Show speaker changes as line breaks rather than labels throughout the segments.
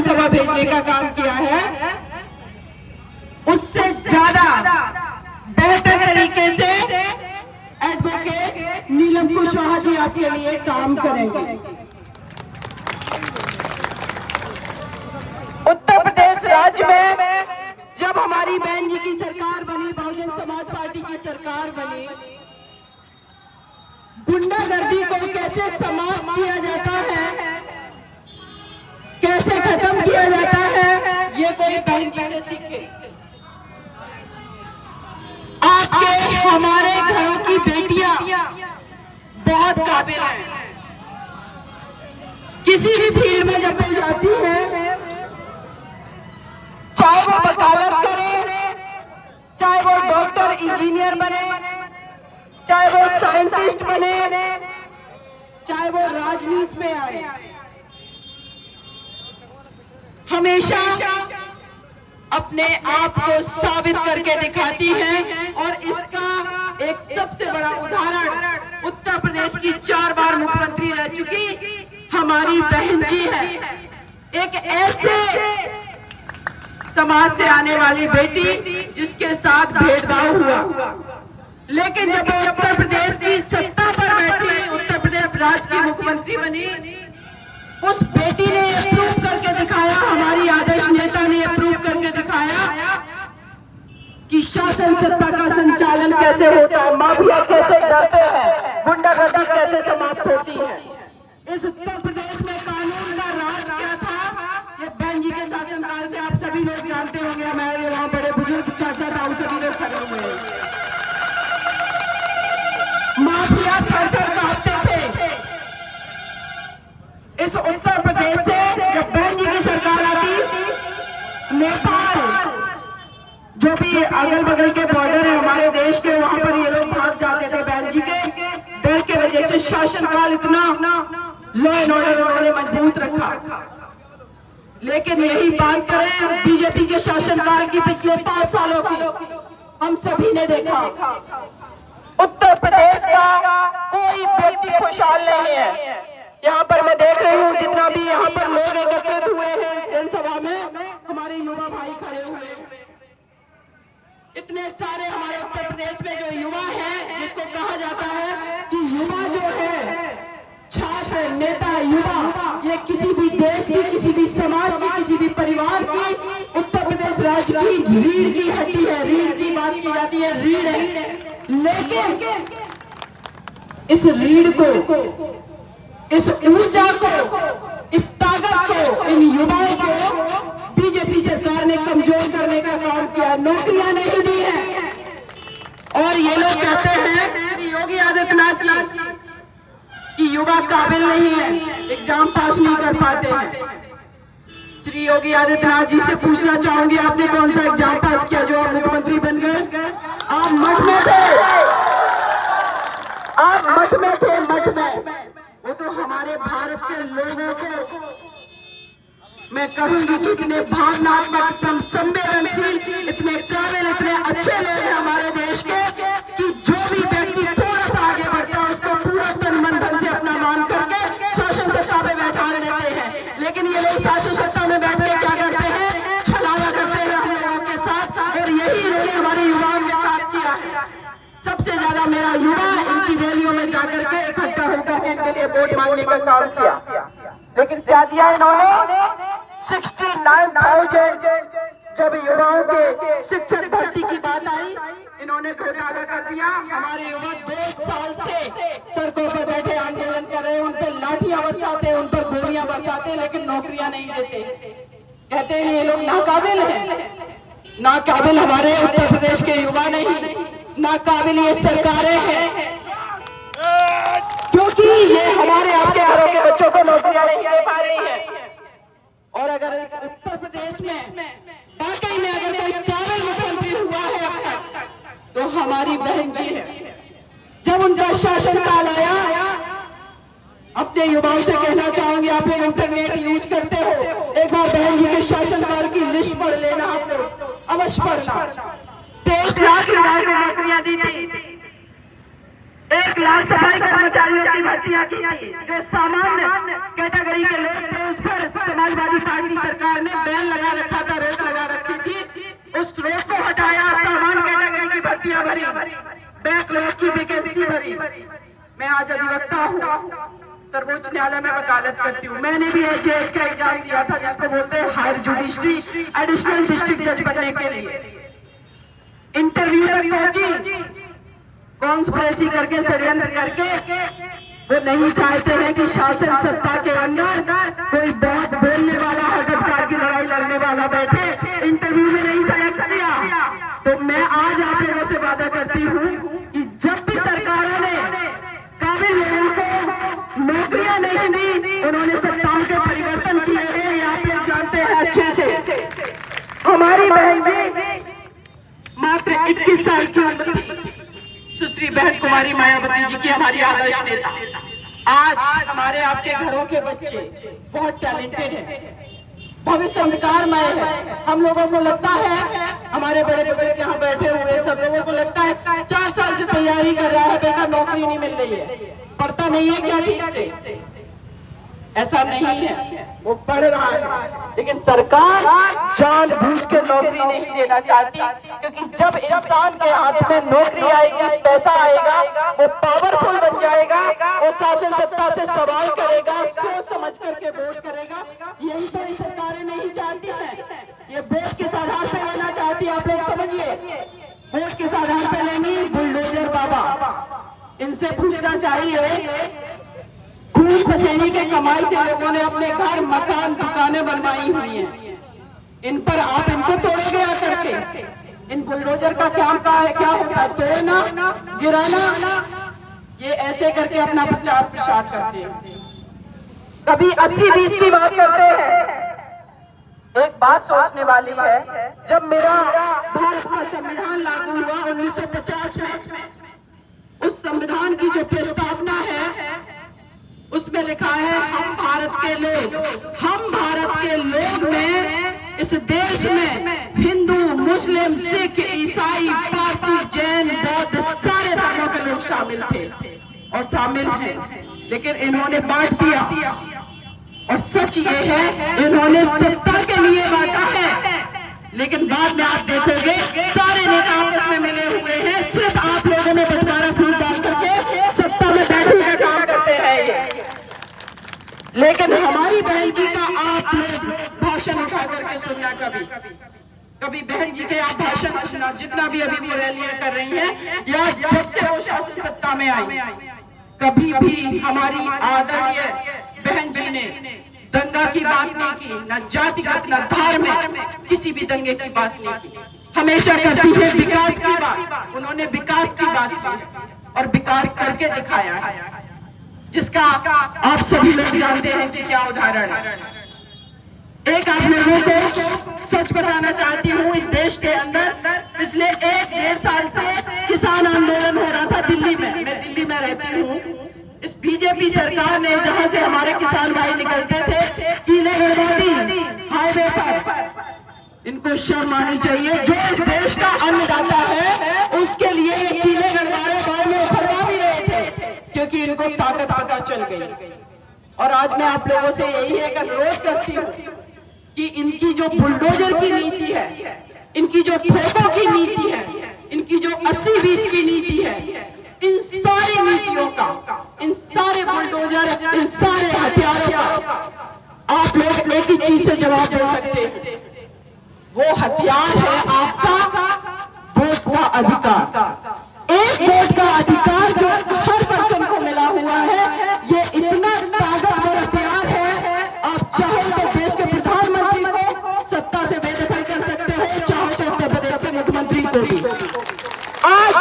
विधानसभा भेजने का काम किया है, उससे ज्यादा बेहतर तरीके से एडवोकेट नीलम कुशवाहा जी आपके लिए काम करेंगे। उत्तर प्रदेश राज्य में जब हमारी बहन जी की सरकार बनी, बहुजन समाज पार्टी की सरकार बनी, गुंडागर्दी को कैसे समाप्त किया जाता है, कैसे खत्म किया जाता है, ये कोई बहन जी से सीखे। आपके हमारे घरों की बेटियां बहुत काबिल हैं। किसी भी फील्ड में जब वो जाती है, चाहे वो वकालत करे, चाहे वो डॉक्टर इंजीनियर बने, चाहे वो साइंटिस्ट बने, चाहे वो राजनीति में आए, हमेशा अपने आप को साबित करके दिखाती है। और इसका एक सबसे बड़ा उदाहरण उत्तर प्रदेश की 4 बार मुख्यमंत्री रह चुकी हमारी बहन जी है। एक ऐसे समाज से आने वाली बेटी जिसके साथ भेदभाव हुआ, लेकिन जब वो उत्तर प्रदेश की सत्ता पर बैठी, उत्तर प्रदेश राज्य की मुख्यमंत्री बनी, उस बेटी ने प्रूव करके दिखाया, हमारी आदर्श नेता ने प्रूव करके दिखाया कि शासन सत्ता का संचालन कैसे होता है, माफिया कैसे डरते हैं, गुंडागर्दी कैसे समाप्त होती है। इस उत्तर प्रदेश में कानून का राज क्या था, ये बहन जी के शासनकाल से आप सभी लोग जानते होंगे। हमारे वहां बड़े बुजुर्ग चाचा ताऊ सभी लोग खड़े हुए हैं। माफिया थर-थर कांपते थे। इस उत्तर प्रदेश से जब बहन जी की सरकार आती, नेपाल जो भी अगल बगल के बॉर्डर है हमारे देश के, वहां पर ये लोग भाग जाते थे बहन जी के डर के वजह से। शासनकाल इतना लॉ एंड ऑर्डर उन्होंने मजबूत रखा। लेकिन यही बात करें बीजेपी के शासनकाल की पिछले 5 सालों की, हम सभी ने देखा उत्तर प्रदेश का कोई व्यक्ति खुशहाल नहीं है। यहाँ पर मैं देख रही हूँ जितना भी यहाँ पर लोग एकत्रित हुए हैं इस जनसभा में, हमारे युवा भाई खड़े हुए हैं। इतने सारे हमारे उत्तर प्रदेश में जो युवा हैं, जिसको कहा जाता है कि युवा जो है, छात्र नेता युवा, ये किसी भी देश की, किसी भी समाज की, किसी भी परिवार की, उत्तर प्रदेश राज्य की रीढ़ की हड्डी है। रीढ़ की बात की जाती है, रीढ़ है। लेकिन इस रीढ़ को, इस ऊर्जा को, इस ताकत को, इन युवाओं को बीजेपी सरकार ने कमजोर करने का काम किया। नौकरियां नहीं दी है। और ये लोग कहते हैं कि योगी आदित्यनाथ जी कि युवा काबिल नहीं है, एग्जाम पास नहीं कर पाते हैं। श्री योगी आदित्यनाथ जी से पूछना चाहूंगी, आपने कौन सा एग्जाम पास किया जो आप मुख्यमंत्री बन गए? आप मठ में थे, आप मठ में थे, मठ में। वो तो हमारे भारत के लोगों को मैं कहूंगी कि इतने भावनात्मक, संवेदनशील, इतने काबिल, इतने अच्छे लोग हैं हमारे देश के कि जो भी व्यक्ति थोड़ा सा आगे बढ़ता है उसको पूरा तन मन धन से अपना मान करके शासन सत्ता में बैठा देते हैं। लेकिन ये लोग शासन सत्ता में बैठ के क्या करते हैं? छलावा करते हैं हम लोगों के साथ। और यही इन्होंने हमारे युवाओं के साथ किया है। सबसे ज्यादा मेरा युवा इनकी रैलियों में जाकर के इकट्ठा होकर इनके लिए वोट मांगने का काम किया। लेकिन क्या दिया इन्होंने? 69,000। जब युवाओं के शिक्षक भर्ती की बात आई, इन्होंने घोटाला कर दिया। हमारे युवा 2 साल से सड़कों पर बैठे आंदोलन कर रहे हैं, उन पर लाठियां बरसाते, उन पर गोलियां बरसाते, लेकिन नौकरियां नहीं देते। कहते हैं ये लोग नाकाबिल हैं। नाकाबिल हमारे उत्तर प्रदेश के युवा नहीं, नाकाबिल ये सरकारें हैं, क्योंकि ये हमारे आपके घरों के बच्चों को नौकरियां नहीं दे पा रही है। और अगर उत्तर प्रदेश में वाकई में अगर कोई काबिल मुख्यमंत्री हुआ है अब तक, तो हमारी बहन जी है। जब उनका शासनकाल आया, अपने युवाओं से कहना चाहूंगी, आप लोग इंटरनेट यूज करते हो, एक बार बहन जी के शासनकाल की लिस्ट पढ़ लेना, आप लोग अवश्य पढ़ना। 23 लाख युवाओं को नौकरियां दी थी, 1 लाख सफाई कर्मचारियों की भर्तियां की थी। जो सामान्य कैटेगरी के लोग थे उस पर समाजवादी पार्टी सरकार भरी। मैं आज अधिवक्ता हूँ, सर्वोच्च न्यायालय में वकालत करती हूँ। मैंने भी एचएएस का एग्जाम दिया था, जिसको बोलते हैं हायर जुडिशरी एडिशनल डिस्ट्रिक्ट जज बनने के लिए। इंटरव्यू तक पहुंची, कॉन्स्पिरेसी करके, षड्यंत्र करके। वो नहीं चाहते हैं कि शासन सत्ता के अंदर कोई बहुत बोलने वाला, हकदार की लड़ाई लड़ने वाला बैठे। इंटरव्यू में नहीं सेलेक्ट किया, तो मैं आज आप लोगों से वादा करती हूँ कि जब भी सरकारों ने काबिल लोगों को नौकरियां नहीं दी, उन्होंने सत्ताओं के परिवर्तन किए हैं, ये आप लोग जानते हैं अच्छे से। हमारी बहन भी मात्र 21 साल की उम्र थी, सुश्री बहन कुमारी मायावती जी की हमारी आदर्श नेता। आज हमारे आपके घरों के बच्चे बहुत टैलेंटेड हैं, भविष्य अंधकारमय है। हम लोगों को लगता है, हमारे बड़े बुजुर्ग यहाँ बैठे हुए सब लोगों को लगता है 4 साल से तैयारी कर रहा है बेटा, नौकरी नहीं मिल रही है, पढ़ता नहीं है क्या ठीक से? ऐसा नहीं है, वो पढ़ रहा है, लेकिन सरकार जानबूझ के नौकरी नहीं देना चाहती, क्योंकि जब इंसान के हाथ में नौकरी आएगी, पैसा आएगा, वो पावरफुल बन जाएगा, वो शासन सत्ता से सवाल करेगा, सोच समझ करके वोट करेगा। यही तो सरकारें नहीं चाहती हैं, ये वोट किस आधार पे लेना चाहती है, आप लोग समझिए। वोट किस आधार पे लेंगी? बुलडोजर बाबा। इनसे पूछना चाहिए, खून पसीने के कमाई से लोगों ने अपने घर, मकान, दुकानें बनवाई हुई हैं, इन पर आप इनको तोड़ोगे आकर के? इन बुलडोजर का काम क्या होता है? तोड़ना, गिराना। ये ऐसे करके अपना प्रचार प्रसार करते हैं, कभी 80-20 की बात करते हैं। एक बात सोचने वाली है, जब मेरा भारत का संविधान लागू हुआ 1950 में, उस संविधान की जो प्रस्तावना है उसमें लिखा है, हम भारत के लोग में, इस देश में हिंदू, मुस्लिम, सिख, ईसाई, पारसी, जैन, बौद्ध सारे धर्मों के लोग शामिल थे और शामिल हैं, लेकिन इन्होंने बांट दिया। और सच ये है, इन्होंने सत्ता के लिए बांटा है, लेकिन बाद में आप देखोगे सारे नेता आपस में मिले हुए हैं, सिर्फ आप लोगों ने बंटवारा फूल डाल करके सत्ता में बैठने का काम करते हैं ये। लेकिन हमारी बहन जी का आप लोग भाषण उठा करके सुनना, कभी बहन जी के आप भाषण सुनना, जितना भी अभी वो रैलियां कर रही हैं, या जब से वो शासन सत्ता में आई, कभी भी हमारी आदरणीय बहन जी ने दंगा की बात नहीं की, न जातिगत, न धार्मिक, किसी भी दंगे की बात नहीं की। हमेशा करती है विकास की बात। उन्होंने विकास की बात की और विकास करके दिखाया है, जिसका आप सभी लोग जानते हैं कि क्या उदाहरण है। एक आप लोगों को सच बताना चाहती हूँ, इस देश के अंदर पिछले 1-1.5 साल से किसान आंदोलन हो रहा था दिल्ली में। मैं दिल्ली में रहती हूँ। इस बीजेपी सरकार ने, जहां से हमारे किसान भाई निकलते थे कीले गढ़वादी हाईवे पर, इनको शर्म आनी चाहिए। जो इस देश का अन्नदाता है, उसके लिए ये कीले गढ़वारे गाँव में उखड़वा भी रहे थे, क्योंकि इनको ताकत पता चल गई। और आज मैं आप लोगों से यही एक अनुरोध करती हूँ कि इनकी जो बुलडोजर की नीति है, इनकी जो ठोकों की नीति है, इनकी जो 80-20 की नीति है, इन सारी नीतियों का, इन सारे बुलडोजर, इन सारे हथियारों का आप लोग एक ही चीज से जवाब दे सकते हैं, वो हथियार है आपका वोट का अधिकार। एक वोट का अधिकार जो हर पर्सन को मिला हुआ है, ये इतना ताकतवर हथियार है। आप चाहो तो देश के प्रधानमंत्री को सत्ता से बेदखल कर सकते हो, चाहो तो उत्तर प्रदेश के मुख्यमंत्री को भी। आज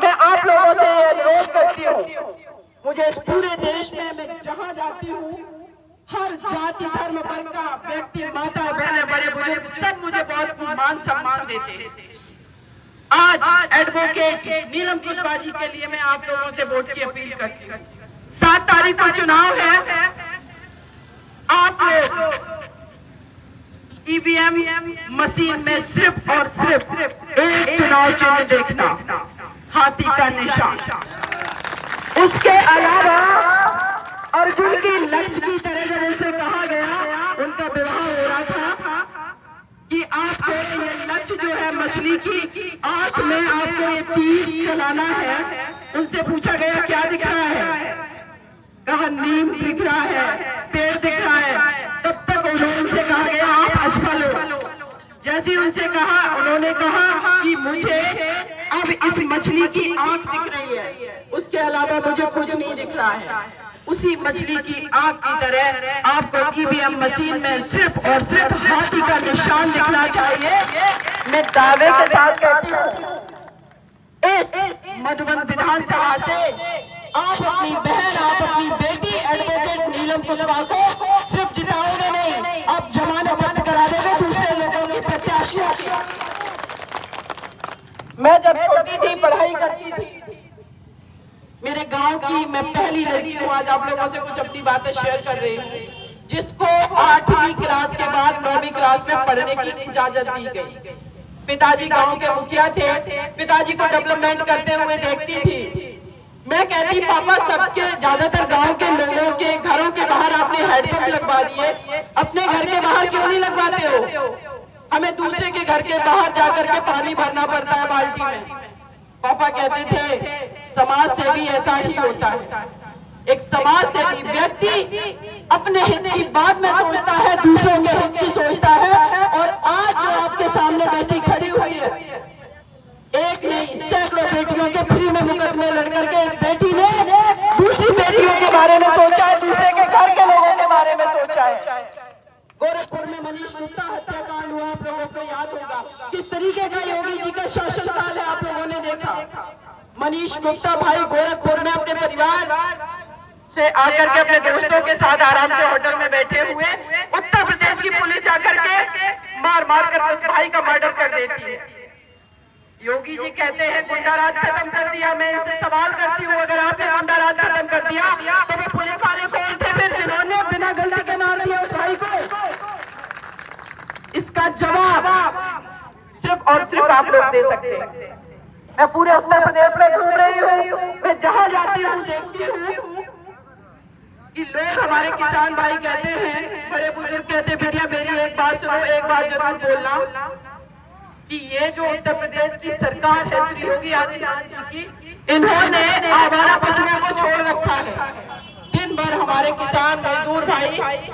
मैं आप लोगों से अनुरोध करती हूँ, मुझे इस पूरे देश में मैं जहां जाती हूँ, हर जाति, धर्म, वर्ग का व्यक्ति, माता, बहने, बड़े बुजुर्ग सब मुझे बहुत मान सम्मान देते हैं। आज एडवोकेट नीलम कुशवाहा जी के लिए मैं आप लोगों से वोट की अपील करती हूँ। 7 तारीख को चुनाव है। आप लोग ईवीएम मशीन में सिर्फ और सिर्फ एक चुनाव चिन्ह देखना, हाथी का निशान। उसके अलावा अर्जुन की लक्ष्य की तरह जब उनसे कहा गया, उनका विवाह हो रहा था कि आपको ये लक्ष्य जो है मछली की आंख में आपको ये तीर चलाना है, उनसे पूछा गया क्या दिख रहा है, कहा नीम दिख रहा है, पेड़ दिख रहा है। तब तक उनसे कहा गया आप असफल हो। जैसे उनसे कहा, उन्होंने कहा कि मुझे अब इस मछली की आंख दिख रही है, उसके अलावा मुझे कुछ नहीं दिख रहा है। उसी मछली की आंख की तरह आपको ईवीएम मशीन में सिर्फ और सिर्फ हाथी का निशान दिखना चाहिए। मैं दावे के साथ कहती हूँ इस मधुबन विधानसभा से आप अपनी बहन, आप अपनी बेटी एडवोकेट नीलम कुशवाहा को सिर्फ जिताओगे नहीं, आप जमानत जब्त करा दोगे दूसरे लोगों की प्रत्याशियों की। मैं जब छोटी थी, पढ़ाई करती थी, मेरे गांव की मैं पहली लड़की हूँ। आज आप लोगों से कुछ अपनी बातें शेयर कर रही हूँ, जिसको 8वीं क्लास के बाद 9वीं क्लास में पढ़ने की इजाजत दी गई। पिताजी गांव के मुखिया थे, पिताजी को डेवलपमेंट करते हुए देखती थी। मैं कहती पापा सबके ज्यादातर गांव के लोगों के घरों के बाहर आपने हैंडपंप लगवा दिए, अपने घर के बाहर क्यों नहीं लगवाते हो? हमें दूसरे के घर के बाहर जाकर के पानी भरना पड़ता है बाल्टी में। पापा कहते थे समाज से भी ऐसा ही होता है। एक समाज सेवी व्यक्ति अपने हित की बात में सोचता है, दूसरों के हित की सोचता है। और आज जो आपके सामने बेटी खड़ी हुई है, एक नहीं सैकड़ों बेटियों के फ्री में मुकदमे लड़ करके इस बेटी ने दूसरी बेटियों के बारे में सोचा है, दूसरे के घर के लोगों के बारे में सोचा है। गोरखपुर में मनीष गुप्ता हत्याकांड हुआ, आप लोगों को याद होगा किस तरीके का योगी जी का शासनकाल है, आप लोगों ने देखा। मनीष गुप्ता भाई गोरखपुर में अपने परिवार से आकर के अपने दोस्तों के साथ आराम से होटल में बैठे हुए, उत्तर प्रदेश की पुलिस जाकर के मार मार कर उस भाई का मर्डर कर देती है। योगी जी कहते हैं गुंडा राज खत्म कर दिया। मैं इनसे सवाल करती हूँ, अगर आपने गुंडा राज खत्म कर दिया तो वो पुलिस वाले कौन थे फिर जिन्होंने बिना गलती के मार दिया उस भाई को? इसका जवाब सिर्फ और सिर्फ आप लोग दे सकते हैं। मैं पूरे उत्तर प्रदेश में घूम रही हूँ, मैं जहां जाती हूँ देखती हूँ कि लोग, हमारे किसान भाई कहते हैं, बड़े बुजुर्ग कहते हैं बेटिया मेरी एक बात सुनो, एक बात जरूर बोलना कि ये जो उत्तर प्रदेश की सरकार है श्री योगी आदित्यनाथ जी की, इन्होंने आवारा पशुओं को छोड़ रखा है। दिन भर हमारे किसान मजदूर भाई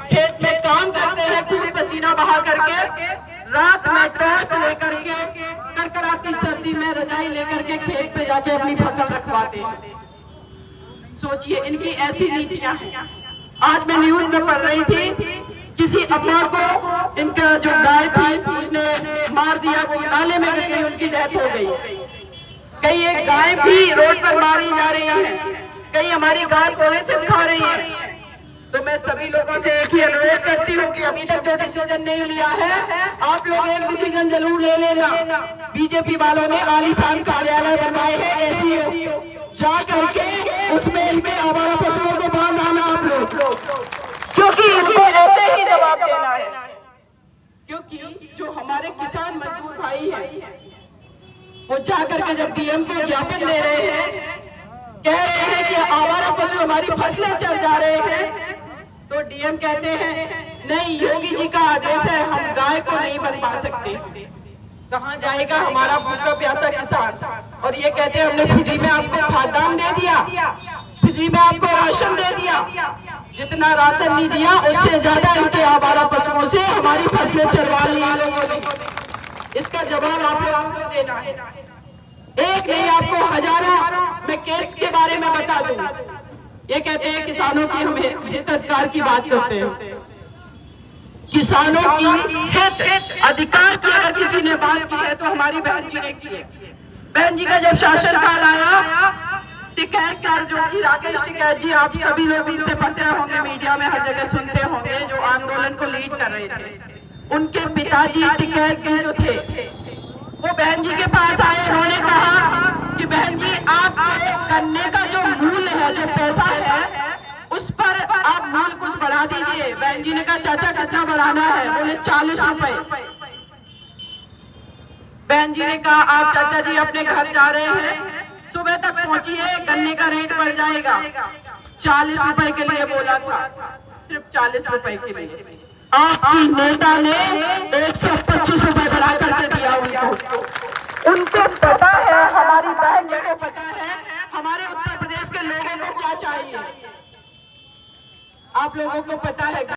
खेत में काम करते हैं, खून पसीना बहा करके, रात में टॉर्च लेकर के, कड़कड़ाती सर्दी में रजाई लेकर के खेत पे जाके अपनी फसल रखवाते हैं। सोचिए इनकी ऐसी नीतियां हैं। आज मैं न्यूज में पढ़ रही थी, किसी अम्मा को इनका जो गाय थी उसने मार दिया, वो नाले में गिर गई, उनकी डेथ हो गई। कई एक गाय भी रोड पर मारी जा रही है, कई हमारी गाय पॉलिथीन खा रही है। तो मैं सभी लोगों से एक ही अनुरोध करती हूँ कि अभी तक जो डिसीजन नहीं लिया है, आप लोग एक डिसीजन जरूर ले लेना। बीजेपी वालों ने आलीशान कार्यालय बनवाए हैं एसीओ, जा करके उसमें इनके आवारा पशुओं को बांध आना आप लोग, क्योंकि इनको ऐसे ही जवाब देना है। क्योंकि जो हमारे किसान मजदूर भाई हैं, वो जाकर के जब डीएम को ज्ञापन दे रहे हैं, कह रहे हैं कि आवारा पशु हमारी फसलें चर जा रहे हैं, तो डीएम कहते हैं नहीं योगी जी का आदेश है, हम गाय को नहीं बनवा सकते। कहाँ जाएगा हमारा भूखा प्यासा किसान? और ये कहते हैं हमने फ्री में आपको खाद्यान्न दे दिया, फ्री में आपको राशन दे दिया। जितना राशन नहीं दिया उससे ज्यादा इनके आवारा पशुओं से हमारी फसलें चरवा ली लोगों ने। इसका जवाब आप लोगों को देना है। एक नहीं आपको हजारों मैं केस के बारे में बता दूं। ये कहते हैं किसानों की हम हित अधिकार की बात करते हैं, किसानों की हित अधिकार की अगर किसी ने बात की है तो हमारी बहन जी ने की है। बहन जी का जब शासनकाल आया, टिकैत सर जो कि राकेश टिकैत जी, आप सभी लोग उनसे पढ़ते होंगे, मीडिया में हर जगह सुनते होंगे, जो आंदोलन को लीड कर रहे थे, उनके पिताजी टिकैत जी जो थे वो बहन जी के पास आए। उन्होंने कहा कि बहन जी आप गन्ने का जो मूल्य है, जो पैसा है, उस पर आप मूल्य कुछ बढ़ा दीजिए। बहन जी ने कहा चाचा कितना बढ़ाना है? बोले 40 रुपए। बहन जी ने कहा आप चाचा जी अपने घर जा रहे हैं, सुबह तक पहुंचिए, गन्ने का रेट बढ़ जाएगा। 40 रुपए के लिए बोला था, सिर्फ 40 रुपए के लिए आपकी नेता ने 125 रुपए बढ़ा करके दिया उनको। उनको पता है, हमारी बहन जी को पता है, हमारे चाहिए। आप लोगों को पता है